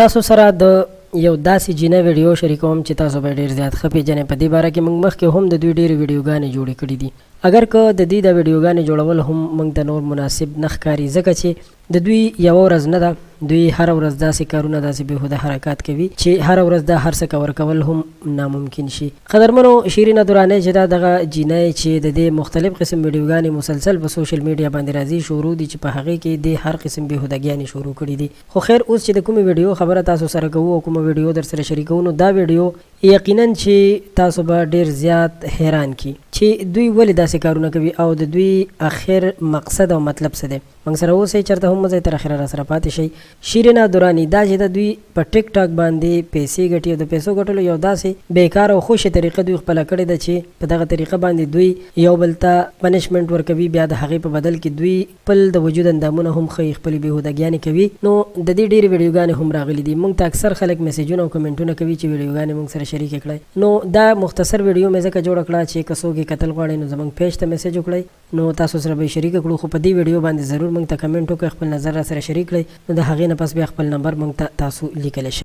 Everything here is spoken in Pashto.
تاسو سره د یو داسې جینه ویډیو شریکوم چې تاسو به ډیر زیات ښه پیژنئ. په دې باره کې موږ مخکې هم د دوی ډېرې ویډیوګانې جوړې کړي دي. اگر که د دې د ویډیوګانې جوړول هم موږ ته نور مناسب نه ښکاري، ځکه چې د دوی یوه ورځ نه ده، دوی هره ورځ داسې کارونه، داسې بېهوده حرکات کوي چې هره ورځ دا هر څه کور کول هم ناممکن شي. قدرمنو، شیرینه درانۍ چې دا دغه جینۍ چې د دې مختلف قسم ویډیوګانې مسلسل په سوشل میډیا باندې راځي شروع دي، چې په هغې کې د هر قسم بېهودګیانې شروع کړي دي. خو خیر، اوس چې د کومې ویډیو خبره تاسو سره کوو او کومه ویډیو در سره شریکوو، نو دا ویډیو یقینا چې تاسو به ډیر زیات حیران کی چې دوی ولې داسې کارونه کوي او د دوی اخر مقصد او مطلب څه دی. موږ سره اوسئ، چېرته هم مه ځئ، تر اخره را سره پاتې شئ. شیرینه دراني دا چې د دوی په ټیک ټاک باندې پیسې ګټي او د پیسو ګټلو یو داسې بیکاره او خوشې طریقه دوی خپله کړې ده چې په دغه طریقه باندې دوی یو بل ته پنشمنټ ورکوي، بیا د هغې په بدل کې دوی خپل د وجود اندامونه هم ښیي، خپلې بېهودګیانې کوي. نو د دې ډېرې ویډیوګانې هم راغلي دي. موږ ته اکثر خلک میسیجونه او کمنټونه کوي چې ویډیوګانې موږ سره شریکې کړئ. نو دا مختصر ویډیو مې ځکه جوړه کړه چې که څوک یې کتل غواړئ نو زموږ پیج ته میسیج وکړئ، نو تاسو سره به یې شریکه کړو. خو په دې ویډیو باندې ضرور موږ ته کمنټ وکړئ، خپل نظر را سره شریک کړئ، نو د هغې نه پس بیا خپل نمبر موږ ته تاسو لیکلی شئ.